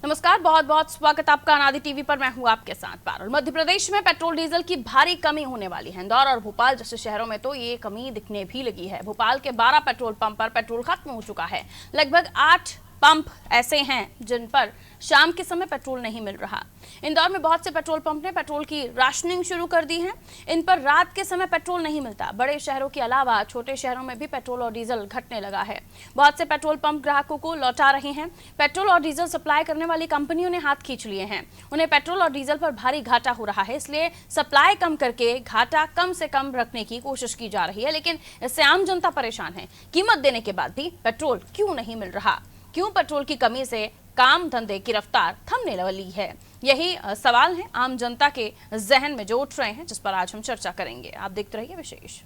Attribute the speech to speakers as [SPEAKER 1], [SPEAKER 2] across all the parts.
[SPEAKER 1] नमस्कार, बहुत बहुत स्वागत आपका अनादि टीवी पर। मैं हूं आपके साथ पारुल। मध्य प्रदेश में पेट्रोल डीजल की भारी कमी होने वाली है। इंदौर और भोपाल जैसे शहरों में तो ये कमी दिखने भी लगी है। भोपाल के 12 पेट्रोल पंप पर पेट्रोल खत्म हो चुका है। लगभग 8 पंप ऐसे हैं जिन पर शाम के समय पेट्रोल नहीं मिल रहा। इंदौर में बहुत से पेट्रोल पंप ने पेट्रोल की राशनिंग शुरू कर दी है। इन पर रात के समय पेट्रोल नहीं मिलता। बड़े शहरों के अलावा छोटे शहरों में भी पेट्रोल और डीजल घटने लगा है। बहुत से पेट्रोल पंप ग्राहकों को लौटा रहे हैं। पेट्रोल और डीजल सप्लाई करने वाली कंपनियों ने हाथ खींच लिए हैं। उन्हें पेट्रोल और डीजल पर भारी घाटा हो रहा है, इसलिए सप्लाई कम करके घाटा कम से कम रखने की कोशिश की जा रही है। लेकिन इससे आम जनता परेशान है। कीमत देने के बाद भी पेट्रोल क्यों नहीं मिल रहा? क्यों पेट्रोल की कमी से काम धंधे की रफ्तार थमने वाली है? यही सवाल है आम जनता के जहन में जो उठ रहे हैं, जिस पर आज हम चर्चा करेंगे। आप देखते रहिए विशेष।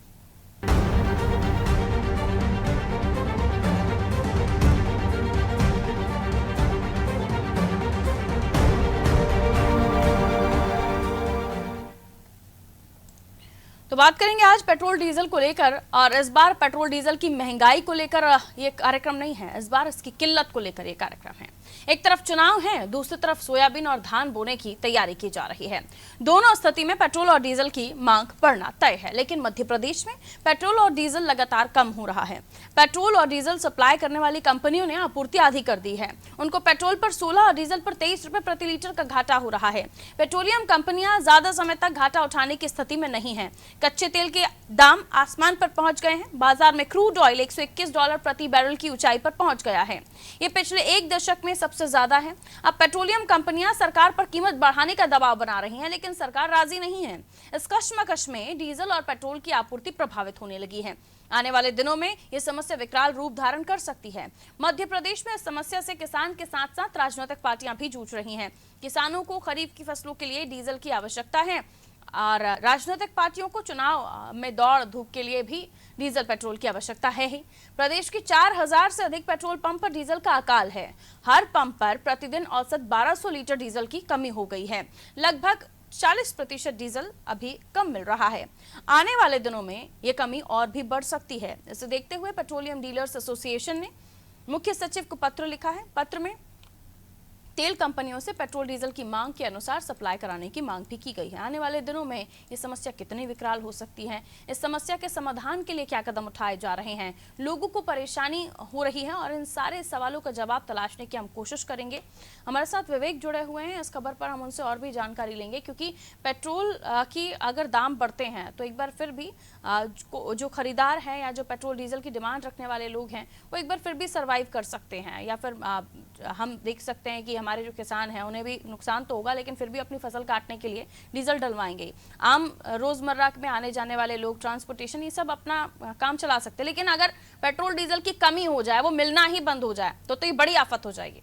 [SPEAKER 1] तो बात करेंगे आज पेट्रोल डीजल को लेकर, और इस बार पेट्रोल डीजल की महंगाई को लेकर ये कार्यक्रम नहीं है, इस बार इसकी किल्लत को लेकर ये कार्यक्रम है। एक तरफ चुनाव है, दूसरी तरफ सोयाबीन और धान बोने की तैयारी की जा रही है। दोनों स्थिति में पेट्रोल और डीजल की मांग बढ़ना तय है। लेकिन मध्य प्रदेश में पेट्रोल और डीजल लगातार कम हो रहा है। पेट्रोल और डीजल सप्लाई करने वाली कंपनियों ने आपूर्ति आधी कर दी है। उनको पेट्रोल पर 16 और डीजल पर 23 रुपए प्रति लीटर का घाटा हो रहा है। पेट्रोलियम कंपनियां ज्यादा समय तक घाटा उठाने की स्थिति में नहीं है। कच्चे तेल के दाम आसमान पर पहुंच गए हैं। बाजार में क्रूड ऑयल $121 प्रति बैरल की ऊंचाई पर पहुंच गया है। ये पिछले एक दशक में सबसे ज्यादा है। अब पेट्रोलियम कंपनियां सरकार पर कीमत बढ़ाने का दबाव बना रही हैं, लेकिन सरकार राजी नहीं है। इस कश्मकश में डीजल और पेट्रोल की आपूर्ति प्रभावित होने लगी है। आने वाले दिनों में यह समस्या विकराल रूप धारण कर सकती है। मध्य प्रदेश में इस समस्या से किसान के साथ साथ राजनीतिक पार्टियां भी जूझ रही हैं। किसानों को खरीफ की फसलों के लिए डीजल की आवश्यकता है, और राजनीतिक पार्टियों को चुनाव में दौड़ धूप के लिए भी डीजल पेट्रोल की आवश्यकता है ही। प्रदेश की 4000 से अधिक पेट्रोल पंप पर डीजल का अकाल है। हर पंप पर प्रतिदिन औसत 1200 लीटर डीजल की कमी हो गई है। लगभग 40% डीजल अभी कम मिल रहा है। आने वाले दिनों में ये कमी और भी बढ़ सकती है। इसे देखते हुए पेट्रोलियम डीलर्स एसोसिएशन ने मुख्य सचिव को पत्र लिखा है। पत्र में तेल कंपनियों से पेट्रोल डीजल की मांग के अनुसार सप्लाई कराने की मांग भी की गई है। आने वाले दिनों में ये समस्या कितनी विकराल हो सकती है, इस समस्या के समाधान के लिए क्या कदम उठाए जा रहे हैं, लोगों को परेशानी हो रही है, और इन सारे सवालों का जवाब तलाशने की हम कोशिश करेंगे। हमारे साथ विवेक जुड़े हुए हैं। इस खबर पर हम उनसे और भी जानकारी लेंगे, क्योंकि पेट्रोल की अगर दाम बढ़ते हैं तो एक बार फिर भी जो खरीदार है या जो पेट्रोल डीजल की डिमांड रखने वाले लोग हैं, वो एक बार फिर भी सर्वाइव कर सकते हैं, या फिर हम देख सकते हैं कि हमारे जो किसान हैं उन्हें भी नुकसान तो होगा, लेकिन फिर भी अपनी फसल काटने के लिए डीजल डलवाएंगे। आम रोजमर्रा में आने जाने वाले लोग, ट्रांसपोर्टेशन, ये सब अपना काम चला सकते हैं। लेकिन अगर पेट्रोल डीजल की कमी हो जाए, वो मिलना ही बंद हो जाए, तो ये बड़ी आफत हो जाएगी।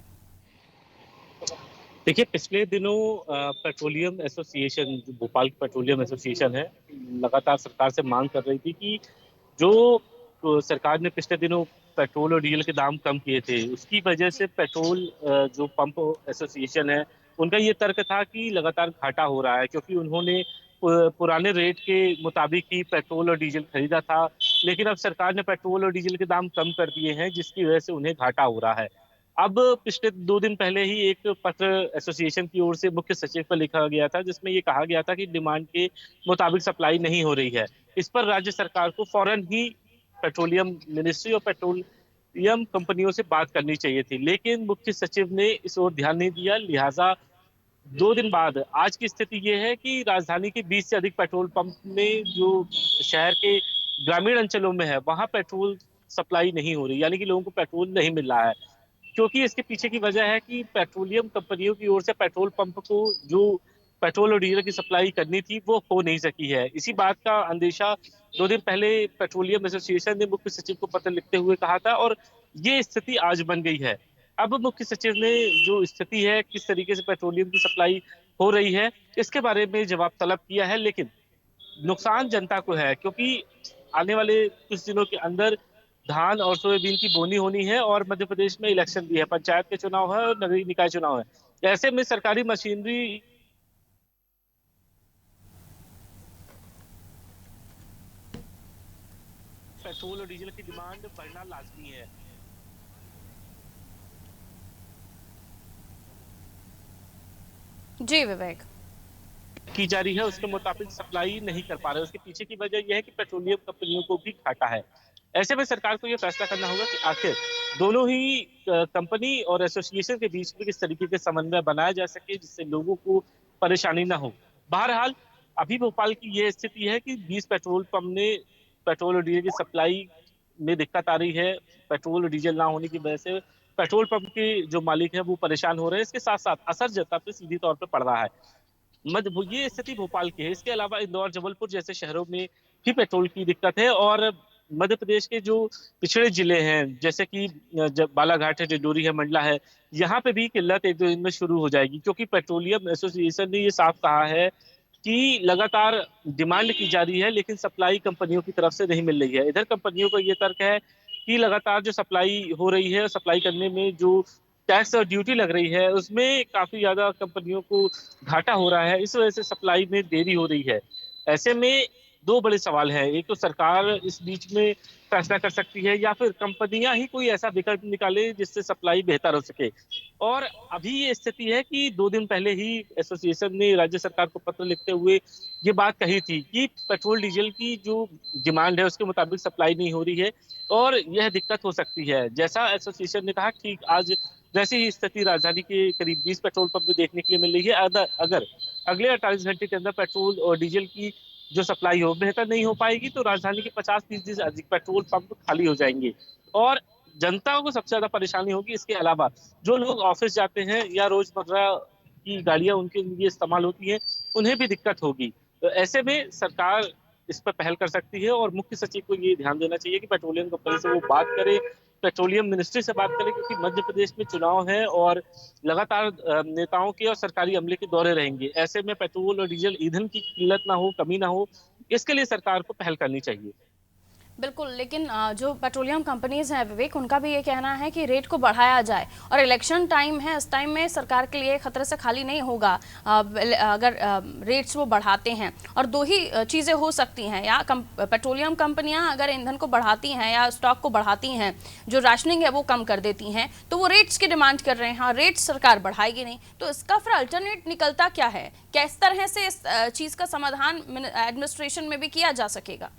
[SPEAKER 2] देखिए, पिछले दिनों पेट्रोलियम एसोसिएशन, जो भोपाल की पेट्रोलियम एसोसिएशन है, लगातार सरकार से मांग कर रही थी कि जो सरकार ने पिछले दिनों पेट्रोल और डीजल के दाम कम किए थे, उसकी वजह से पेट्रोल जो पंप एसोसिएशन है, उनका ये तर्क था कि लगातार घाटा हो रहा है, क्योंकि उन्होंने पुराने रेट के मुताबिक ही पेट्रोल और डीजल खरीदा था। लेकिन अब सरकार ने पेट्रोल और डीजल के दाम कम कर दिए हैं, जिसकी वजह से उन्हें घाटा हो रहा है। अब पिछले 2 दिन पहले ही एक पत्र एसोसिएशन की ओर से मुख्य सचिव पर लिखा गया था, जिसमें ये कहा गया था कि डिमांड के मुताबिक सप्लाई नहीं हो रही है। इस पर राज्य सरकार को फौरन ही पेट्रोलियम मिनिस्ट्री और पेट्रोलियम कंपनियों से बात करनी चाहिए थी, लेकिन मुख्य सचिव ने इस ओर ध्यान नहीं दिया। लिहाजा 2 दिन बाद आज की स्थिति ये है कि राजधानी के 20 से अधिक पेट्रोल पंप में, जो शहर के ग्रामीण अंचलों में है, वहां पेट्रोल सप्लाई नहीं हो रही, यानी कि लोगों को पेट्रोल नहीं मिल रहा है। क्योंकि इसके पीछे की वजह है कि पेट्रोलियम कंपनियों की ओर से पेट्रोल पंप को जो पेट्रोल और डीजल की सप्लाई करनी थी, वो हो नहीं सकी है। इसी बात का अंदेशा 2 दिन पहले पेट्रोलियम एसोसिएशन ने मुख्य सचिव को पत्र लिखते हुए कहा था, और ये स्थिति आज बन गई है। अब मुख्य सचिव ने जो स्थिति है, किस तरीके से पेट्रोलियम की सप्लाई हो रही है, इसके बारे में जवाब तलब किया है। लेकिन नुकसान जनता को है, क्योंकि आने वाले कुछ दिनों के अंदर धान और सोयाबीन की बोनी होनी है, और मध्य प्रदेश में इलेक्शन भी है, पंचायत के चुनाव है और नगरीय निकाय चुनाव है। ऐसे में सरकारी मशीनरी, पेट्रोल और डीजल की डिमांड बढ़ना लाजमी है।
[SPEAKER 1] जी विवेक।
[SPEAKER 2] की जा रही है उसके मुताबिक सप्लाई नहीं कर पा रहे। उसके पीछे की वजह यह है कि पेट्रोलियम कंपनियों को भी घाटा है। ऐसे में सरकार को यह फैसला करना होगा कि आखिर दोनों ही कंपनी और एसोसिएशन के बीच में किस तरीके के समन्वय बनाया जा सके जिससे लोगों को परेशानी ना हो। बहरहाल अभी भोपाल की यह स्थिति है कि 20 पेट्रोल पंप ने पेट्रोल और डीजल की सप्लाई में दिक्कत आ रही है। पेट्रोल और डीजल ना होने की वजह से पेट्रोल पंप के जो मालिक हैं वो परेशान हो रहे हैं। इसके साथ साथ असर जनता पे सीधी तौर पे पड़ रहा है। ये स्थिति भोपाल की है। इसके अलावा इंदौर, जबलपुर जैसे शहरों में भी पेट्रोल की दिक्कत है। और मध्य प्रदेश के जो पिछड़े जिले हैं जैसे कि जब बालाघाट है, डिंडोरी है, मंडला है, यहाँ पे भी किल्लत एक दो दिन में शुरू हो जाएगी क्योंकि पेट्रोलियम एसोसिएशन ने ये साफ कहा है कि लगातार डिमांड की जा रही है लेकिन सप्लाई कंपनियों की तरफ से नहीं मिल रही है। इधर कंपनियों का ये तर्क है कि लगातार जो सप्लाई हो रही है, सप्लाई करने में जो टैक्स और ड्यूटी लग रही है उसमें काफी ज्यादा कंपनियों को घाटा हो रहा है। इस वजह से सप्लाई में देरी हो रही है। ऐसे में दो बड़े सवाल हैं। एक तो सरकार इस बीच में फैसला कर सकती है या फिर कंपनियां ही कोई ऐसा विकल्प निकाले जिससे सप्लाई बेहतर हो सके। और अभी ये स्थिति है कि 2 दिन पहले ही एसोसिएशन ने राज्य सरकार को पत्र लिखते हुए ये बात कही थी कि पेट्रोल डीजल की जो डिमांड है उसके मुताबिक सप्लाई नहीं हो रही है और यह दिक्कत हो सकती है। जैसा एसोसिएशन ने कहा, ठीक आज वैसी ही स्थिति राजधानी के करीब 20 पेट्रोल पंप में देखने के लिए मिल रही है। अगर अगले 48 घंटे के अंदर पेट्रोल और डीजल की जो सप्लाई हो बेहतर नहीं हो पाएगी तो राजधानी के 50-30 से अधिक पेट्रोल पंप खाली हो जाएंगे और जनता को सबसे ज्यादा परेशानी होगी। इसके अलावा जो लोग ऑफिस जाते हैं या रोजमर्रा की गाड़ियां उनके लिए इस्तेमाल होती हैं उन्हें भी दिक्कत होगी। तो ऐसे में सरकार इस पर पहल कर सकती है और मुख्य सचिव को ये ध्यान देना चाहिए कि पेट्रोलियम कंपनी से वो बात करे, पेट्रोलियम मिनिस्ट्री से बात करें क्योंकि मध्य प्रदेश में चुनाव है और लगातार नेताओं के और सरकारी अमले के दौरे रहेंगे। ऐसे में पेट्रोल और डीजल ईंधन की किल्लत ना हो, कमी ना हो, इसके लिए सरकार को पहल करनी चाहिए।
[SPEAKER 1] बिल्कुल, लेकिन जो पेट्रोलियम कंपनीज हैं विवेक, उनका भी ये कहना है कि रेट को बढ़ाया जाए और इलेक्शन टाइम है, इस टाइम में सरकार के लिए खतरे से खाली नहीं होगा अगर रेट्स वो बढ़ाते हैं। और दो ही चीज़ें हो सकती हैं, या पेट्रोलियम कंपनियां अगर ईंधन को बढ़ाती हैं या स्टॉक को बढ़ाती हैं, जो राशनिंग है वो कम कर देती हैं, तो वो रेट्स की डिमांड कर रहे हैं और रेट्स सरकार बढ़ाएगी नहीं। तो इसका फिर अल्टरनेट निकलता क्या है? किस तरह से इस चीज़ का समाधान एडमिनिस्ट्रेशन में भी किया जा सकेगा?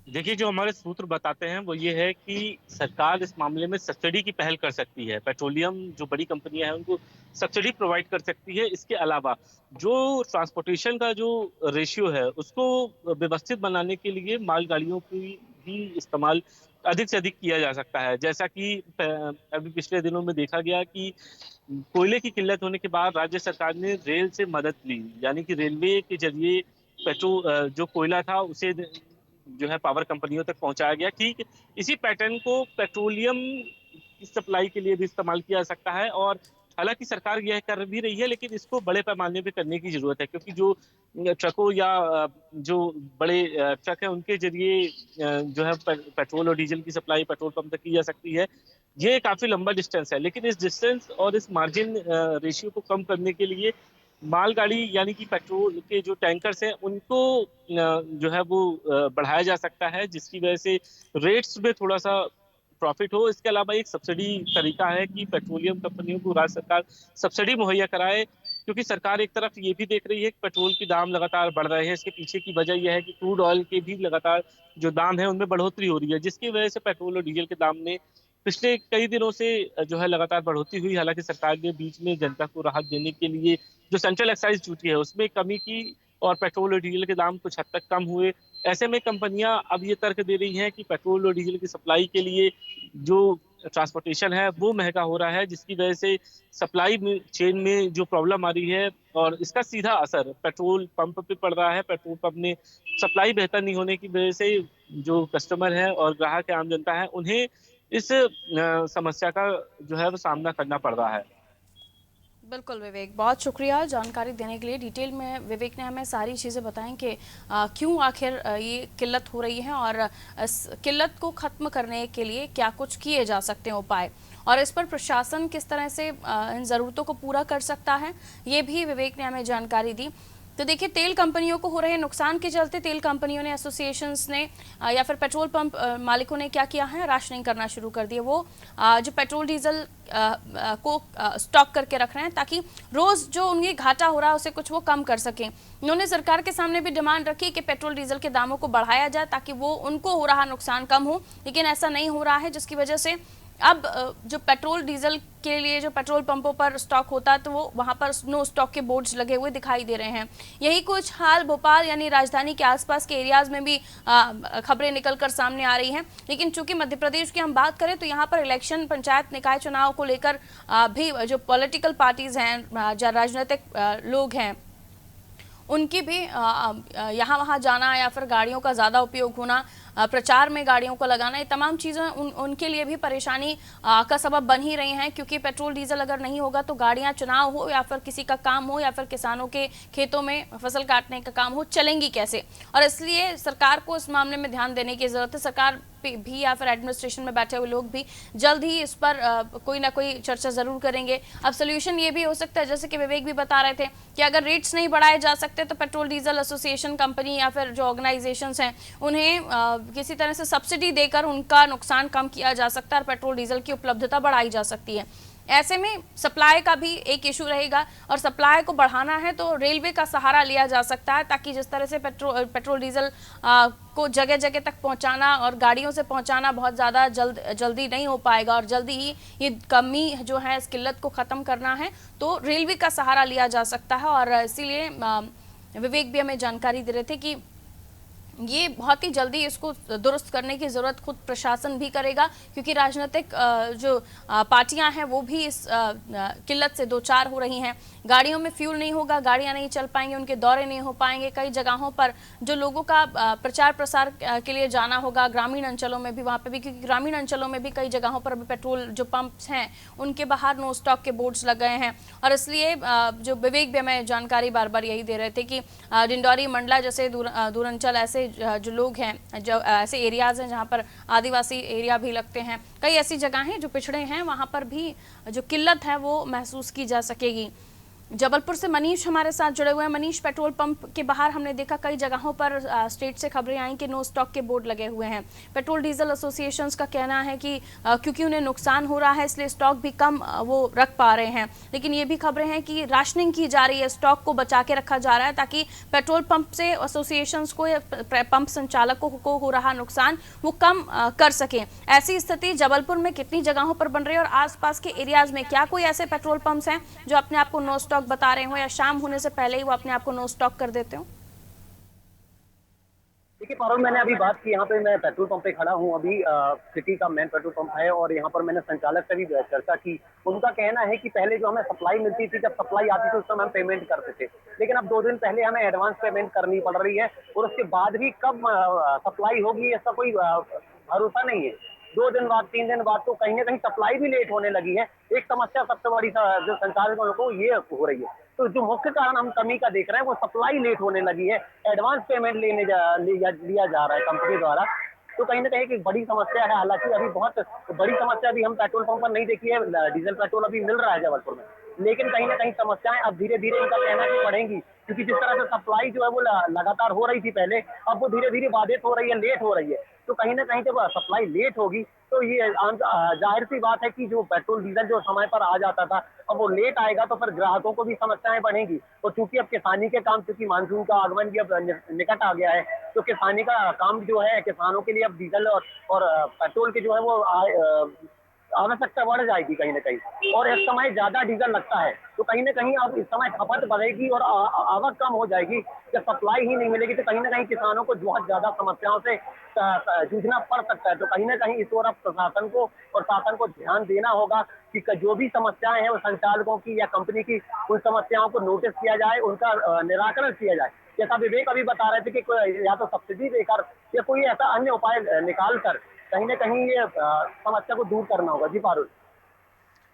[SPEAKER 2] देखिए, जो हमारे सूत्र बताते हैं वो ये है कि सरकार इस मामले में सब्सिडी की पहल कर सकती है। पेट्रोलियम जो बड़ी कंपनियां हैं उनको सब्सिडी प्रोवाइड कर सकती है। इसके अलावा जो ट्रांसपोर्टेशन का जो रेशियो है उसको व्यवस्थित बनाने के लिए मालगाड़ियों की भी इस्तेमाल अधिक से अधिक किया जा सकता है। जैसा कि अभी पिछले दिनों में देखा गया कि कोयले की किल्लत होने के बाद राज्य सरकार ने रेल से मदद ली, यानी कि रेलवे के जरिए पेट्रोल जो कोयला था उसे जो है पावर कंपनियों तक पहुंचाया गया। ठीक इसी पैटर्न को पेट्रोलियम की सप्लाई के लिए भी इस्तेमाल किया जा सकता है। और हालांकि सरकार यह कर भी रही है लेकिन इसको बड़े पैमाने पे करने की जरूरत है क्योंकि जो ट्रकों या जो बड़े ट्रक है उनके जरिए जो है पेट्रोल और डीजल की सप्लाई पेट्रोल पंप तक की जा सकती है। ये काफी लंबा डिस्टेंस है लेकिन इस डिस्टेंस और इस मार्जिन रेशियो को कम करने के लिए मालगाड़ी यानी कि पेट्रोल के जो टैंकर्स हैं उनको जो है वो बढ़ाया जा सकता है जिसकी वजह से रेट्स में थोड़ा सा प्रॉफिट हो। इसके अलावा एक सब्सिडी तरीका है कि पेट्रोलियम कंपनियों को राज्य सरकार सब्सिडी मुहैया कराए क्योंकि सरकार एक तरफ ये भी देख रही है कि पेट्रोल के दाम लगातार बढ़ रहे हैं। इसके पीछे की वजह यह है कि क्रूड ऑयल के भी लगातार जो दाम है उनमें बढ़ोतरी हो रही है जिसकी वजह से पेट्रोल और डीजल के दाम में पिछले कई दिनों से जो है लगातार बढ़ोतरी हुई। हालांकि सरकार ने बीच में जनता को राहत देने के लिए जो सेंट्रल एक्साइज ड्यूटी है उसमें कमी की और पेट्रोल और डीजल के दाम कुछ हद तक कम हुए। ऐसे में कंपनियां अब ये तर्क दे रही हैं कि पेट्रोल और डीजल की सप्लाई के लिए जो ट्रांसपोर्टेशन है वो महंगा हो रहा है जिसकी वजह से सप्लाई चेन में जो प्रॉब्लम आ रही है और इसका सीधा असर पेट्रोल पंप पे पड़ रहा है। पेट्रोल पंप में सप्लाई बेहतर नहीं होने की वजह से जो कस्टमर है और ग्राहक है, आम जनता है, उन्हें इस समस्या का जो है वो सामना करना पड़ रहा है।
[SPEAKER 1] बिल्कुल विवेक, बहुत शुक्रिया जानकारी देने के लिए। डिटेल में विवेक ने हमें सारी चीज़ें बताई कि क्यों आखिर ये किल्लत हो रही है और इस किल्लत को ख़त्म करने के लिए क्या कुछ किए जा सकते हैं उपाय, और इस पर प्रशासन किस तरह से इन ज़रूरतों को पूरा कर सकता है, ये भी विवेक ने हमें जानकारी दी। तो देखिए, तेल कंपनियों को हो रहे नुकसान के चलते तेल कंपनियों ने, एसोसिएशंस ने या फिर पेट्रोल पंप मालिकों ने क्या किया है, राशनिंग करना शुरू कर दिया। वो जो पेट्रोल डीजल को स्टॉक करके रख रहे हैं ताकि रोज जो उनकी घाटा हो रहा है उसे कुछ वो कम कर सकें। उन्होंने सरकार के सामने भी डिमांड रखी कि पेट्रोल डीजल के दामों को बढ़ाया जाए ताकि वो उनको हो रहा नुकसान कम हो, लेकिन ऐसा नहीं हो रहा है, जिसकी वजह से अब जो पेट्रोल डीजल के लिए जो पेट्रोल पंपों पर स्टॉक होता है तो वो वहां पर नो स्टॉक के बोर्ड्स लगे हुए दिखाई दे रहे हैं। यही कुछ हाल भोपाल यानी राजधानी के आसपास के एरियाज में भी खबरें निकलकर सामने आ रही हैं। लेकिन चूंकि मध्य प्रदेश की हम बात करें तो यहाँ पर इलेक्शन, पंचायत निकाय चुनाव को लेकर भी जो पॉलिटिकल पार्टीज हैं, जो राजनीतिक लोग हैं, उनकी भी यहाँ वहाँ जाना या फिर गाड़ियों का ज़्यादा उपयोग होना, प्रचार में गाड़ियों को लगाना, ये तमाम चीज़ें उनके लिए भी परेशानी का सबब बन ही रही हैं। क्योंकि पेट्रोल डीजल अगर नहीं होगा तो गाड़ियाँ, चुनाव हो या फिर किसी का काम हो या फिर किसानों के खेतों में फसल काटने का काम हो, चलेंगी कैसे। और इसलिए सरकार को इस मामले में ध्यान देने की ज़रूरत है। सरकार भी या फिर एडमिनिस्ट्रेशन में बैठे हुए लोग भी जल्द ही इस पर कोई ना कोई चर्चा जरूर करेंगे। अब सोल्यूशन ये भी हो सकता है, जैसे कि विवेक भी बता रहे थे, कि अगर रेट्स नहीं बढ़ाए जा सकते तो पेट्रोल डीजल एसोसिएशन कंपनी या फिर जो ऑर्गेनाइजेशंस हैं उन्हें किसी तरह से सब्सिडी देकर उनका नुकसान कम किया जा सकता है और पेट्रोल डीजल की उपलब्धता बढ़ाई जा सकती है। ऐसे में सप्लाई का भी एक इशू रहेगा और सप्लाई को बढ़ाना है तो रेलवे का सहारा लिया जा सकता है, ताकि जिस तरह से पेट्रोल डीजल को जगह जगह तक पहुंचाना और गाड़ियों से पहुंचाना बहुत ज़्यादा जल्दी नहीं हो पाएगा और जल्दी ही ये कमी जो है, इस किल्लत को ख़त्म करना है तो रेलवे का सहारा लिया जा सकता है। और इसीलिए विवेक भी हमें जानकारी दे रहे थे कि ये बहुत ही जल्दी इसको दुरुस्त करने की ज़रूरत खुद प्रशासन भी करेगा, क्योंकि राजनीतिक जो पार्टियां हैं वो भी इस किल्लत से दो चार हो रही हैं। गाड़ियों में फ्यूल नहीं होगा, गाड़ियां नहीं चल पाएंगी, उनके दौरे नहीं हो पाएंगे। कई जगहों पर जो लोगों का प्रचार प्रसार के लिए जाना होगा, ग्रामीण अंचलों में भी, वहाँ पे भी, क्योंकि ग्रामीण अंचलों में भी कई जगहों पर पेट्रोल जो पंप्स हैं उनके बाहर नो स्टॉक के बोर्ड्स लग गए हैं। और इसलिए जो विवेक भी हमें जानकारी बार बार यही दे रहे थे कि डिंडौरी, मंडला जैसे दूरांचल ऐसे जो लोग हैं, जो ऐसे एरियाज हैं जहाँ पर आदिवासी एरिया भी लगते हैं, कई ऐसी जगह हैं जो पिछड़े हैं, वहाँ पर भी जो किल्लत है वो महसूस की जा सकेगी। जबलपुर से मनीष हमारे साथ जुड़े हुए हैं। मनीष, पेट्रोल पंप के बाहर हमने देखा कई जगहों पर स्टेट से खबरें आई कि नो स्टॉक के बोर्ड लगे हुए हैं। पेट्रोल डीजल एसोसिएशंस का कहना है कि क्योंकि उन्हें नुकसान हो रहा है इसलिए स्टॉक भी कम वो रख पा रहे हैं। लेकिन ये भी खबरें हैं कि राशनिंग की जा रही है, स्टॉक को बचा के रखा जा रहा है ताकि पेट्रोल पंप से एसोसिएशंस को या पंप संचालकों को हो रहा नुकसान वो कम कर सकें। ऐसी स्थिति जबलपुर में कितनी जगहों पर बन रही है और आसपास के एरियाज में क्या कोई ऐसे पेट्रोल पंप्स हैं जो अपने आप को नो स्टॉक बता रहे हो या शाम होने से पहले ही वो अपने आप को नो स्टॉक कर देते हो?
[SPEAKER 3] देखिए पारुल, मैंने अभी बात की, यहाँ पे मैं पेट्रोल पंप पे खड़ा हूँ अभी। सिटी का मेन पेट्रोल पंप है और यहाँ पर मैंने संचालक से भी चर्चा की। उनका कहना है कि पहले जो हमें सप्लाई मिलती थी, जब सप्लाई आती थी उस समय हम पेमेंट करते थे, लेकिन अब 2 दिन पहले हमें एडवांस पेमेंट करनी पड़ रही है और उसके बाद भी कब सप्लाई होगी ऐसा कोई भरोसा नहीं है। 2 दिन बाद, 3 दिन बाद तो कहीं ना कहीं सप्लाई भी लेट होने लगी है। एक समस्या सबसे बड़ी जो संचालकों को ये हो रही है, तो जो मुख्य कारण हम कमी का देख रहे हैं वो सप्लाई लेट होने लगी है। एडवांस पेमेंट लिया जा रहा है कंपनी द्वारा, तो कहीं ना कहीं एक बड़ी समस्या है। हालांकि अभी बहुत बड़ी समस्या अभी हम पेट्रोल पंप पर नहीं देखी है, डीजल पेट्रोल अभी मिल रहा है जबलपुर में, लेकिन कहीं ना कहीं समस्याएं अब धीरे धीरे इनका कहना कि बढ़ेंगी, क्योंकि जिस तरह से सप्लाई जो है वो लगातार हो रही थी पहले, अब वो धीरे धीरे बाधित हो रही है, लेट हो रही है। तो कहीं ना कहीं जब सप्लाई लेट होगी तो ये जाहिर सी बात है कि जो पेट्रोल डीजल जो समय पर आ जाता था अब वो लेट आएगा, तो फिर ग्राहकों को भी समस्याएं बढ़ेंगी। और चूंकि अब किसानी के काम, चूंकि मानसून का आगमन भी अब निकट आ गया है, तो किसानी का काम जो है किसानों के लिए अब डीजल और पेट्रोल के जो है वो आवश्यकता बढ़ जाएगी कहीं ना कहीं। और इस समय ज्यादा डीजल लगता है तो कहीं ना कहीं अब इस समय खपत बढ़ेगी और आवक कम हो जाएगी। जब सप्लाई ही नहीं मिलेगी तो कहीं ना कहीं किसानों को बहुत ज्यादा समस्याओं से जूझना पड़ सकता है। तो कहीं ना कहीं इस ओर अब प्रशासन को और शासन को ध्यान देना होगा कि जो भी समस्याएं हैं वो संचालकों की या कंपनी की, उन समस्याओं को नोटिस किया जाए, उनका निराकरण किया जाए। जैसा विवेक अभी बता रहे थे कि या तो सब्सिडी देकर या कोई ऐसा अन्य उपाय निकाल कर कहीं ना कहीं ये समस्या को दूर करना होगा। जी पारुल।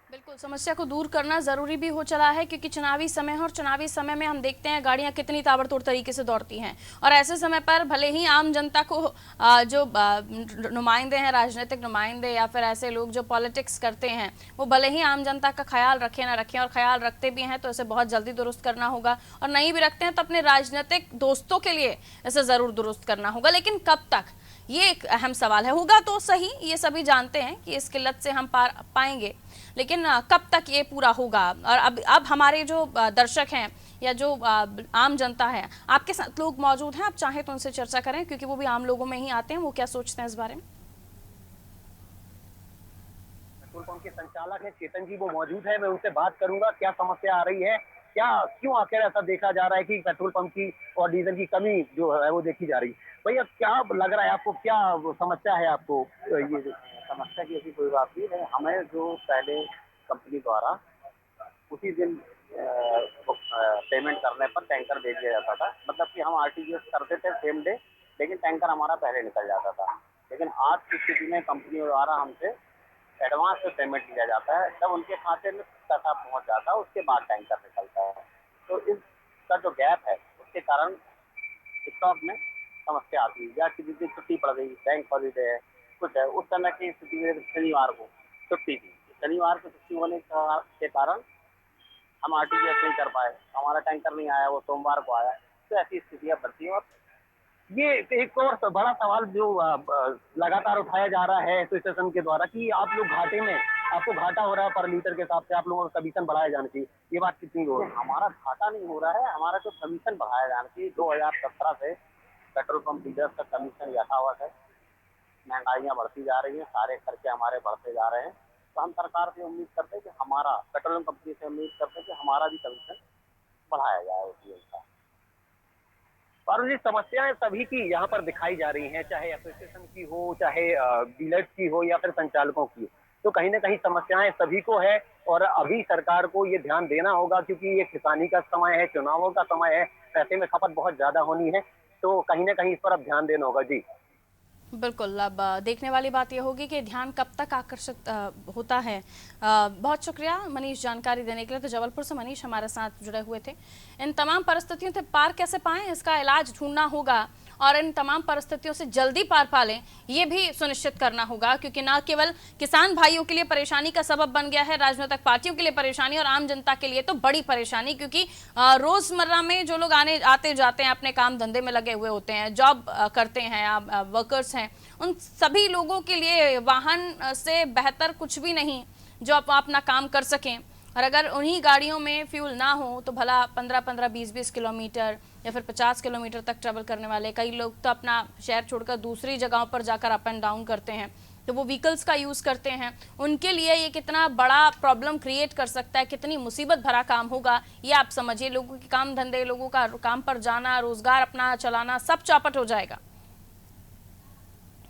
[SPEAKER 1] बिल्कुल, समस्या को दूर करना ज़रूरी भी हो चला है क्योंकि चुनावी समय है और चुनावी समय में हम देखते हैं गाड़ियां कितनी ताबड़तोड़ तरीके से दौड़ती हैं और ऐसे समय पर भले ही आम जनता को जो नुमाइंदे हैं, राजनीतिक नुमाइंदे या फिर ऐसे लोग जो पॉलिटिक्स करते हैं, वो भले ही आम जनता का ख्याल रखें ना रखें, और ख्याल रखते भी हैं तो इसे बहुत जल्दी दुरुस्त करना होगा, और नहीं भी रखते हैं तो अपने राजनीतिक दोस्तों के लिए इसे ज़रूर दुरुस्त करना होगा। लेकिन कब तक, ये एक अहम सवाल है। होगा तो सही, ये सभी जानते हैं कि इस किल्लत से हम पार पाएंगे, लेकिन कब तक ये पूरा होगा। और अब हमारे जो दर्शक हैं या जो आम जनता है, आपके साथ लोग मौजूद हैं, आप चाहें तो उनसे चर्चा करें क्योंकि वो भी आम लोगों में ही आते हैं। वो क्या सोचते हैं इस बारे में?
[SPEAKER 3] पेट्रोल पंप के संचालक हैं चेतन जी, वो मौजूद है, मैं उनसे बात करूंगा क्या समस्या आ रही है, क्या क्यों आखिर ऐसा देखा जा रहा है कि पेट्रोल पंप की और डीजल की कमी जो है वो देखी जा रही है। भैया क्या लग रहा है आपको, क्या समस्या है आपको? ये समस्या की ऐसी कोई बात नहीं है, हमें जो पहले कंपनी द्वारा उसी दिन पेमेंट करने पर टैंकर भेज दिया जाता था, मतलब कि हम आरटीजीएस करते थे सेम डे, लेकिन टैंकर हमारा पहले निकल जाता था। लेकिन आज की स्थिति में कंपनी द्वारा हमसे एडवांस में पेमेंट लिया जाता है, जब उनके खाते में पैसा पहुंच जाता है उसके बाद टैंकर निकलता है। तो इसका जो गैप है उसके कारण स्टॉक में समस्या आती है, या किसी दिन छुट्टी पड़ गई, बैंक हॉलीडे है, कुछ है, उस समय की स्थिति में शनिवार को छुट्टी थी, शनिवार को छुट्टी होने के कारण हम आरटीजीएस नहीं कर पाए, हमारा टैंकर नहीं आया, वो सोमवार को आया। तो ऐसी स्थितियां बनती हैं। और ये एक और बड़ा सवाल जो लगातार उठाया जा रहा है एसोसिएशन के द्वारा कि आप लोग घाटे में, आपको घाटा हो रहा है पर लीटर के हिसाब से, आप लोगों का कमीशन बढ़ाया जाना चाहिए, ये बात कितनी हो रही है? हमारा घाटा नहीं हो रहा है, हमारा जो कमीशन बढ़ाया जाना चाहिए। 2017 से पेट्रोल पंप डीलर्स का कमीशन यथावत है। महंगाइयाँ बढ़ती जा रही हैं, सारे खर्चे हमारे बढ़ते जा रहे हैं, तो हम सरकार से उम्मीद करते हैं कि हमारा, पेट्रोलियम कंपनी से उम्मीद करते हैं कि हमारा भी कमीशन बढ़ाया जाए उसी अनुसार। और ये समस्याएं सभी की यहाँ पर दिखाई जा रही हैं, चाहे एसोसिएशन की हो, चाहे डीलर्स की हो, या फिर संचालकों की हो। तो कहीं ना कहीं समस्याएं सभी को है, और अभी सरकार को ये ध्यान देना होगा क्योंकि ये किसानी का समय है, चुनावों का समय है, पैसे में खपत बहुत ज्यादा होनी है, तो कहीं ना कहीं इस पर अब ध्यान देना होगा जी।
[SPEAKER 1] बिल्कुल, अब देखने वाली बात यह होगी कि ध्यान कब तक आकर्षित होता है। बहुत शुक्रिया मनीष जानकारी देने के लिए। तो जबलपुर से मनीष हमारे साथ जुड़े हुए थे। इन तमाम परिस्थितियों से पार कैसे पाएं, इसका इलाज ढूंढना होगा और इन तमाम परिस्थितियों से जल्दी पार पा लें, ये भी सुनिश्चित करना होगा, क्योंकि ना केवल किसान भाइयों के लिए परेशानी का सबब बन गया है, राजनीतिक पार्टियों के लिए परेशानी और आम जनता के लिए तो बड़ी परेशानी, क्योंकि रोजमर्रा में जो लोग आते जाते हैं, अपने काम धंधे में लगे हुए होते हैं, जॉब करते हैं, वर्कर्स हैं, उन सभी लोगों के लिए वाहन से बेहतर कुछ भी नहीं जो आप अपना काम कर सकें। और अगर उन्हीं गाड़ियों में फ्यूल ना हो तो भला 15-15, 20-20 किलोमीटर या फिर 50 किलोमीटर तक ट्रेवल करने वाले कई लोग तो अपना शहर छोड़कर दूसरी जगहों पर जाकर अप एंड डाउन करते हैं, तो वो व्हीकल्स का यूज़ करते हैं। उनके लिए ये कितना बड़ा प्रॉब्लम क्रिएट कर सकता है, कितनी मुसीबत भरा काम होगा, ये आप समझिए। लोगों के काम धंधे, लोगों का काम पर जाना, रोजगार अपना चलाना सब चौपट हो जाएगा,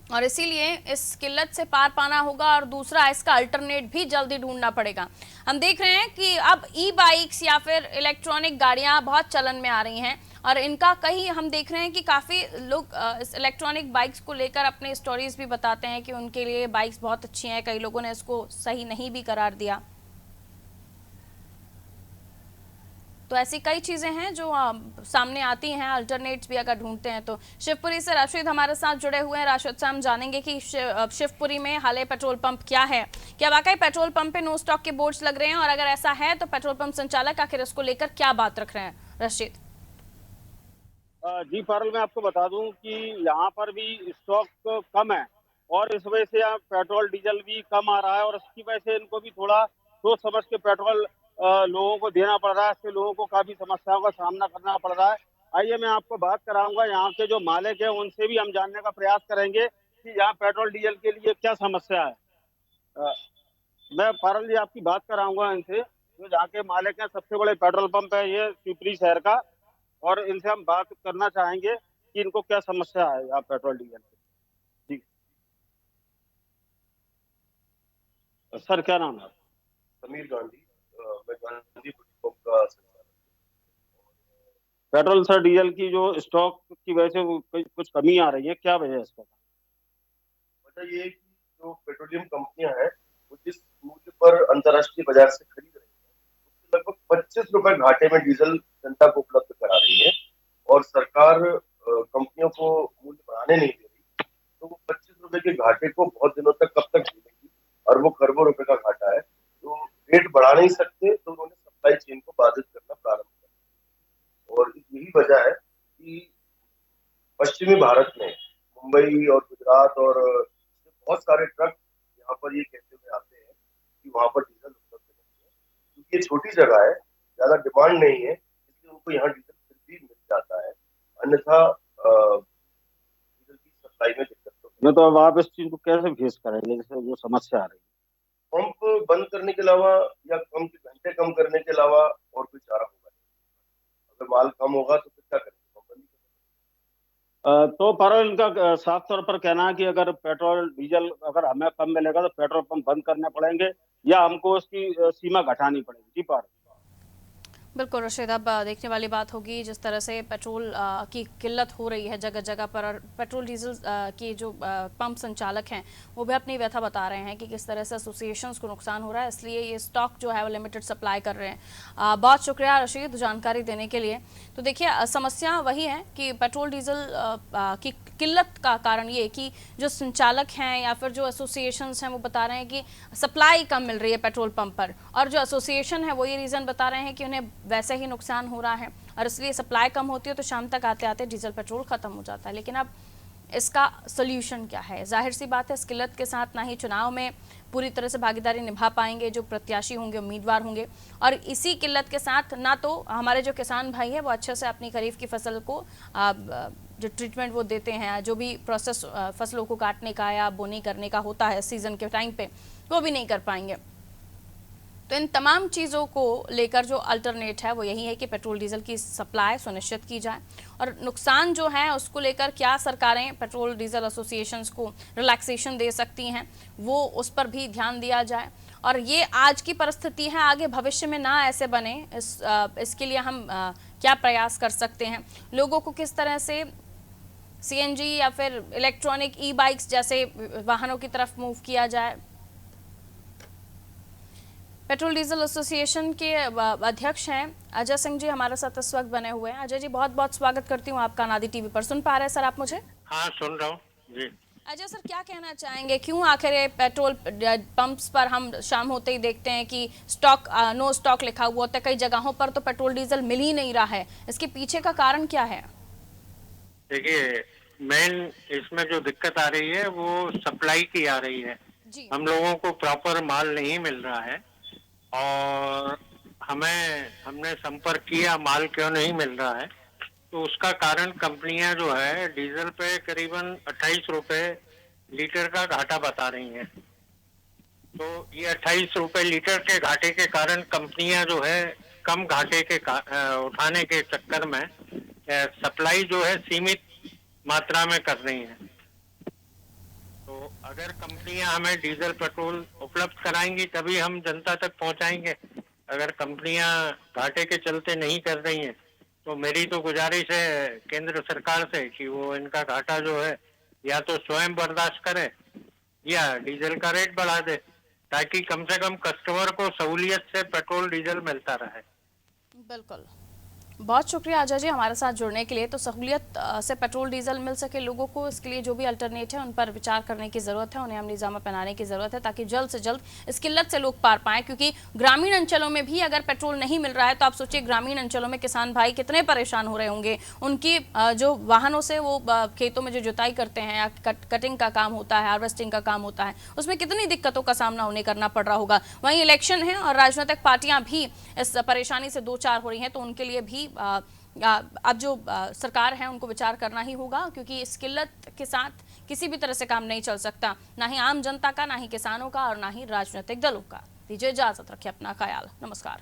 [SPEAKER 1] और इसीलिए इस किल्लत से पार पाना होगा। और दूसरा, इसका अल्टरनेट भी जल्दी ढूंढना पड़ेगा। हम देख रहे हैं कि अब ई बाइक्स या फिर इलेक्ट्रॉनिक गाड़ियां बहुत चलन में आ रही हैं, और इनका कहीं हम देख रहे हैं कि काफ़ी लोग इस इलेक्ट्रॉनिक बाइक्स को लेकर अपने स्टोरीज भी बताते हैं कि उनके लिए बाइक्स बहुत अच्छी हैं। कई लोगों ने इसको सही नहीं भी करार दिया। तो ऐसी कई चीजें हैं जो सामने आती हैं, अल्टरनेट्स भी अगर ढूंढते हैं तो। शिवपुरी से राशिद हमारे साथ जुड़े हुए हैं। राशिद से हम जानेंगे कि शिवपुरी में हाले पेट्रोल पंप क्या है, क्या वाकई पेट्रोल पंप पे नो स्टॉक के बोर्ड लग रहे हैं, और अगर ऐसा है तो पेट्रोल पंप संचालक आखिर इसको लेकर क्या बात रख रहे हैं? राशिद
[SPEAKER 4] जी पारुल, मैं आपको बता दूं कि यहाँ पर भी स्टॉक कम है, और इस वजह से यहाँ पेट्रोल डीजल भी कम आ रहा है, और इसकी वजह से इनको भी थोड़ा सोच समझ के पेट्रोल लोगों को देना पड़ रहा है। इससे लोगों को काफी समस्याओं का सामना करना पड़ रहा है। आइए मैं आपको बात कराऊंगा यहाँ के जो मालिक है, उनसे भी हम जानने का प्रयास करेंगे कि यहाँ पेट्रोल डीजल के लिए क्या समस्या है। अ, मैं पारुल जी आपकी बात कराऊंगा इनसे, जो जहाँ के मालिक है, सबसे बड़े पेट्रोल पंप है ये शिवपुरी शहर का, और इनसे हम बात करना चाहेंगे कि इनको क्या समस्या है यहाँ पेट्रोल डीजल की। जी सर, क्या नाम है?
[SPEAKER 5] समीर गांधी। मैं गांधी पेट्रोल पंप का संचालक।
[SPEAKER 4] पेट्रोल सर डीजल की जो स्टॉक की वजह से कुछ कमी आ रही है, क्या वजह है इसका?
[SPEAKER 5] वजह ये है कि जो पेट्रोलियम कंपनियां हैं वो जिस मूल्य पर अंतर्राष्ट्रीय बाजार से खरीद रही है उससे लगभग 25 रुपए घाटे में डीजल जनता को उपलब्ध करा रही है, और सरकार कंपनियों को मूल्य बढ़ाने नहीं दे रही, तो वो 25 रुपए के घाटे को बहुत दिनों तक कब तक झेलेगी, और वो खरबों रुपए का घाटा है। तो रेट बढ़ा नहीं सकते, तो उन्होंने सप्लाई चेन को बाधित करना प्रारंभ कर, और यही वजह है कि पश्चिमी भारत में मुंबई और गुजरात और बहुत सारे ट्रक यहाँ पर ये कहते हुए आते हैं कि वहां पर डीजल उपलब्ध नहीं है, क्योंकि ये छोटी जगह है, ज्यादा डिमांड नहीं है, इसलिए उनको यहाँ डीजल फिर भी मिल जाता है। अन्यथा डीजल की सप्लाई में दिक्कत तो
[SPEAKER 4] नहीं, तो अब आप इस चीज को कैसे फेस करेंगे, जैसे जो समस्या आ रही है?
[SPEAKER 5] पंप बंद करने के अलावा या कम के घंटे कम करने के अलावा और कोई चारा होगा नहीं। अगर माल कम होगा तो फिर क्या करेंगे, पंप बंद ही करेंगे।
[SPEAKER 4] तो पर इनका साफ तौर पर कहना है कि अगर पेट्रोल डीजल अगर हमें कम मिलेगा तो पेट्रोल पंप बंद करने पड़ेंगे या हमको उसकी सीमा घटानी पड़ेगी। जी पार
[SPEAKER 1] बिल्कुल रशीद, अब देखने वाली बात होगी जिस तरह से पेट्रोल की किल्लत हो रही है जगह जगह पर, और पेट्रोल डीजल की जो पंप संचालक हैं वो भी अपनी व्यथा बता रहे हैं कि किस तरह से एसोसिएशंस को नुकसान हो रहा है, इसलिए ये स्टॉक जो है वो लिमिटेड सप्लाई कर रहे हैं। बहुत शुक्रिया रशीद जानकारी देने के लिए। तो देखिए समस्या वही है कि पेट्रोल डीजल की किल्लत का कारण ये कि जो संचालक हैं या फिर जो एसोसिएशंस हैं वो बता रहे हैं कि सप्लाई कम मिल रही है पेट्रोल पंप पर, और जो एसोसिएशन है वो ये रीज़न बता रहे हैं कि उन्हें वैसे ही नुकसान हो रहा है और इसलिए सप्लाई कम होती है तो शाम तक आते आते डीजल पेट्रोल ख़त्म हो जाता है। लेकिन अब इसका सोल्यूशन क्या है? जाहिर सी बात है इस किल्लत के साथ ना ही चुनाव में पूरी तरह से भागीदारी निभा पाएंगे जो प्रत्याशी होंगे, उम्मीदवार होंगे, और इसी किल्लत के साथ ना तो हमारे जो किसान भाई है वो अच्छे से अपनी खरीफ की फसल को जो ट्रीटमेंट वो देते हैं, जो भी प्रोसेस फसलों को काटने का या बोनी करने का होता है सीजन के टाइम पे, वो भी नहीं कर पाएंगे। तो इन तमाम चीज़ों को लेकर जो अल्टरनेट है वो यही है कि पेट्रोल डीजल की सप्लाई सुनिश्चित की जाए, और नुकसान जो है उसको लेकर क्या सरकारें पेट्रोल डीजल एसोसिएशंस को रिलैक्सेशन दे सकती हैं वो उस पर भी ध्यान दिया जाए। और ये आज की परिस्थिति है, आगे भविष्य में ना ऐसे बने इसके लिए हम क्या प्रयास कर सकते हैं, लोगों को किस तरह से सीएनजी या फिर इलेक्ट्रॉनिक ई बाइक्स जैसे वाहनों की तरफ मूव किया जाए। पेट्रोल डीजल एसोसिएशन के अध्यक्ष हैं अजय सिंह जी हमारे साथ इस वक्त बने हुए हैं। अजय जी बहुत बहुत स्वागत करती हूँ आपका नादी टीवी पर। सुन पा रहे हैं सर आप मुझे?
[SPEAKER 6] हाँ सुन रहा हूँ जी।
[SPEAKER 1] अजय सर क्या कहना चाहेंगे, क्यों आखिर ये पेट्रोल पंप्स पर हम शाम होते ही देखते हैं कि स्टॉक नो स्टॉक लिखा हुआ होता है, कई जगहों पर तो पेट्रोल डीजल मिल ही नहीं रहा है, इसके पीछे का कारण क्या है?
[SPEAKER 6] देखिए मेन इसमें जो दिक्कत आ रही है वो सप्लाई की आ रही है
[SPEAKER 1] जी।
[SPEAKER 6] हम लोगों को प्रॉपर माल नहीं मिल रहा है और हमने संपर्क किया माल क्यों नहीं मिल रहा है, तो उसका कारण कंपनियां जो है डीजल पे करीबन 28 रुपए लीटर का घाटा बता रही हैं। तो ये 28 रुपए लीटर के घाटे के कारण कंपनियां जो है कम घाटे के उठाने के चक्कर में सप्लाई जो है सीमित मात्रा में कर रही हैं। तो अगर कंपनियां हमें डीजल पेट्रोल उपलब्ध कराएंगी तभी हम जनता तक पहुंचाएंगे। अगर कंपनियां घाटे के चलते नहीं कर रही हैं तो मेरी तो गुजारिश है केंद्र सरकार से कि वो इनका घाटा जो है या तो स्वयं बर्दाश्त करे या डीजल का रेट बढ़ा दे, ताकि कम से कम कस्टमर को सहूलियत से पेट्रोल डीजल मिलता रहे।
[SPEAKER 1] बिल्कुल, बहुत शुक्रिया अजय जी हमारे साथ जुड़ने के लिए। तो सहूलियत से पेट्रोल डीजल मिल सके लोगों को, इसके लिए जो भी अल्टरनेट है उन पर विचार करने की ज़रूरत है, उन्हें अमली जामा पहनाने की ज़रूरत है ताकि जल्द से जल्द इस किल्लत से लोग पार पाएँ। क्योंकि ग्रामीण अंचलों में भी अगर पेट्रोल नहीं मिल रहा है तो आप सोचिए ग्रामीण अंचलों में किसान भाई कितने परेशान हो रहे होंगे। उनकी जो वाहनों से वो खेतों में जो जुताई करते हैं या कटिंग का काम होता है, हार्वेस्टिंग का काम होता है, उसमें कितनी दिक्कतों का सामना उन्हें करना पड़ रहा होगा। वहीं इलेक्शन है और राजनीतिक पार्टियां भी इस परेशानी से दो चार हो रही हैं, तो उनके लिए भी अब जो सरकार है उनको विचार करना ही होगा, क्योंकि इस किल्लत के साथ किसी भी तरह से काम नहीं चल सकता, ना ही आम जनता का, ना ही किसानों का और ना ही राजनीतिक दलों का। दीजिए इजाजत, रखिए अपना ख्याल। नमस्कार।